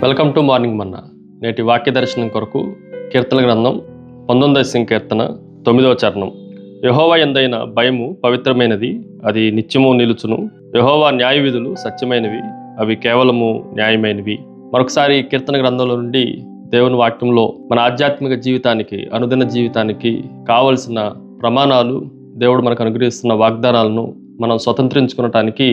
Welcome to morning మన్నా. నేటి వాక్య దర్శనం కొరకు కీర్తన గ్రంథం 19వ సంకీర్తన 9వ చరణం. యెహోవా యందైన భయము పవిత్రమైనది, అది నిత్యము నిలుచును. యెహోవా న్యాయ విధులు సత్యమైనవి, అవి కేవలము న్యాయమైనవి. మరొకసారి కీర్తన గ్రంథంలో నుండి దేవుని వాక్యంలో మన ఆధ్యాత్మిక జీవితానికి, అనుదిన జీవితానికి కావలసిన ప్రమాణాలు, దేవుడు మనకు అనుగ్రహిస్తున్న వాగ్దానాలను మనం స్వతంత్రించుకునటానికి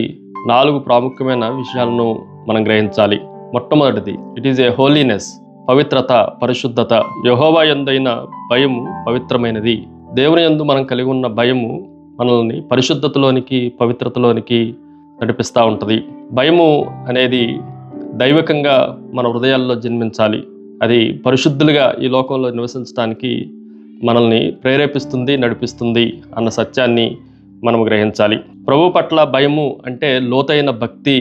4 ప్రాముఖ్యమైన విషయాలను మనం గ్రహించాలి. మొట్టమొదటిది, ఇట్ ఈజ్ ఏ హోలీనెస్, పవిత్రత, పరిశుద్ధత. యెహోవా యందైన భయము పవిత్రమైనది. దేవుని యందు మనం కలిగి ఉన్న భయము మనల్ని పరిశుద్ధతలోనికి, పవిత్రతలోనికి నడిపిస్తూ ఉంటుంది. భయము అనేది దైవికంగా మన హృదయాల్లో జన్మించాలి. అది పరిశుద్ధులుగా ఈ లోకంలో నివసించడానికి మనల్ని ప్రేరేపిస్తుంది, నడిపిస్తుంది అన్న సత్యాన్ని మనం గ్రహించాలి. ప్రభు పట్ల భయము అంటే లోతైన భక్తి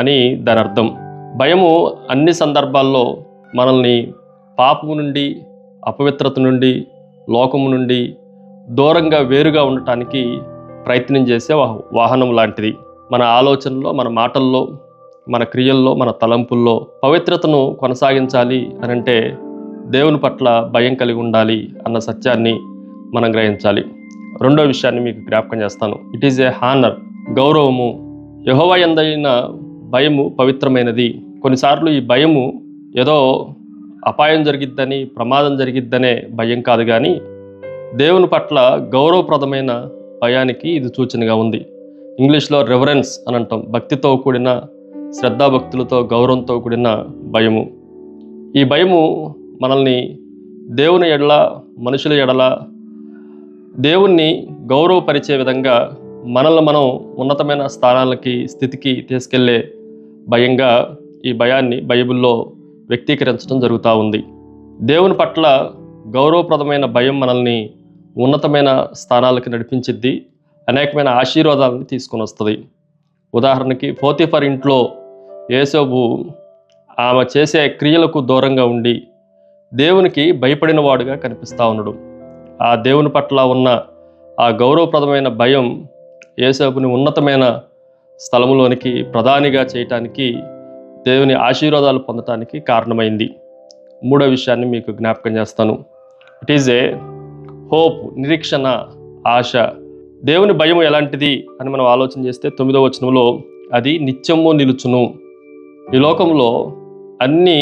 అని దాని అర్థం. భయము అన్ని సందర్భాల్లో మనల్ని పాపము నుండి, అపవిత్రత నుండి, లోకము నుండి దూరంగా వేరుగా ఉండటానికి ప్రయత్నం చేసే వాహనం లాంటిది. మన ఆలోచనలో, మన మాటల్లో, మన క్రియల్లో, మన తలంపుల్లో పవిత్రతను కొనసాగించాలి అనంటే దేవుని పట్ల భయం కలిగి ఉండాలి అన్న సత్యాన్ని మనం గ్రహించాలి. రెండో విషయాన్ని మీకు జ్ఞాపకం చేస్తాను. ఇట్ ఈజ్ ఏ హానర్, గౌరవము. యెహోవా యందైన భయము పవిత్రమైనది. కొన్నిసార్లు ఈ భయము ఏదో అపాయం జరిగిద్దని, ప్రమాదం జరిగిద్దనే భయం కాదు, కానీ దేవుని పట్ల గౌరవప్రదమైన భయానికి ఇది సూచనగా ఉంది. ఇంగ్లీష్లో రెవరెన్స్ అని అంటాం. భక్తితో కూడిన, శ్రద్ధాభక్తులతో, గౌరవంతో కూడిన భయము. ఈ భయము మనల్ని దేవుని ఎడల, మనుషుల ఎడల దేవుణ్ణి గౌరవపరిచే విధంగా మనల్ని మనం ఉన్నతమైన స్థానాలకి, స్థితికి తీసుకెళ్లే భయంగా ఈ భయాన్ని బైబిల్లో వ్యక్తీకరించడం జరుగుతూ ఉంది. దేవుని పట్ల గౌరవప్రదమైన భయం మనల్ని ఉన్నతమైన స్థానాలకి నడిపించిద్ది, అనేకమైన ఆశీర్వాదాలను తీసుకొని వస్తుంది. ఉదాహరణకి పోతీఫర్ ఇంట్లో యోసేపు ఆమె చేసే క్రియలకు దూరంగా ఉండి దేవునికి భయపడిన వాడుగా కనిపిస్తూ ఉన్నాడు. ఆ దేవుని పట్ల ఉన్న ఆ గౌరవప్రదమైన భయం యోసేపుని ఉన్నతమైన స్థలంలోనికి ప్రధానిగా చేయటానికి, దేవుని ఆశీర్వాదాలు పొందటానికి కారణమైంది. మూడో విషయాన్ని మీకు జ్ఞాపకం చేస్తాను. ఇట్ ఈజ్ ఏ హోప్, నిరీక్షణ, ఆశ. దేవుని భయం ఎలాంటిది అని మనం ఆలోచన చేస్తే 9వ వచనంలో అది నిత్యము నిలుచును. ఈ లోకంలో అన్నీ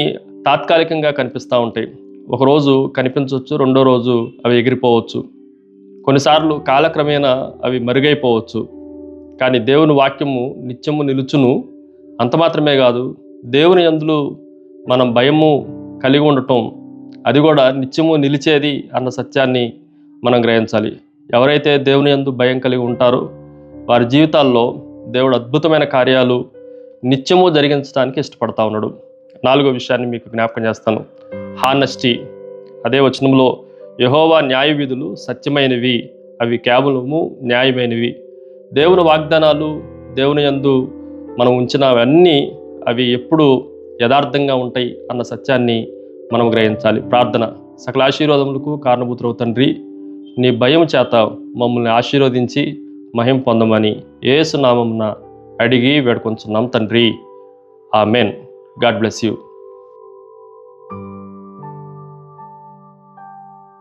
తాత్కాలికంగా కనిపిస్తూ ఉంటాయి. ఒకరోజు కనిపించవచ్చు, రెండో రోజు అవి ఎగిరిపోవచ్చు, కొన్నిసార్లు కాలక్రమేణా అవి మరుగైపోవచ్చు. కానీ దేవుని వాక్యము నిత్యము నిలుచును. అంత మాత్రమే కాదు, దేవుని యందు మనం భయము కలిగి ఉండటం, అది కూడా నిత్యము నిలిచేది అన్న సత్యాన్ని మనం గ్రహించాలి. ఎవరైతే దేవుని యందు భయం కలిగి ఉంటారో వారి జీవితాల్లో దేవుడు అద్భుతమైన కార్యాలు నిత్యము జరిగించడానికి ఇష్టపడతా ఉన్నాడు. 4వ విషయాన్ని మీకు జ్ఞాపకం చేస్తాను. హానెస్టీ. అదే వచనంలో యెహోవా న్యాయ విధులు సత్యమైనవి, అవి కేవలము న్యాయమైనవి. దేవుని వాగ్దానాలు, దేవుని యందు మనం ఉంచినవన్నీ అవి ఎప్పుడు యథార్థంగా ఉంటాయి అన్న సత్యాన్ని మనం గ్రహించాలి. ప్రార్థన. సకల ఆశీర్వాదములకు కారణభూతుడవు తండ్రి, నీ భయం చేత మమ్మల్ని ఆశీర్వదించి మహిమ పొందమని యేసు నామమున అడిగి వేడుకొంచున్నాం తండ్రి. ఆమెన్. God bless you.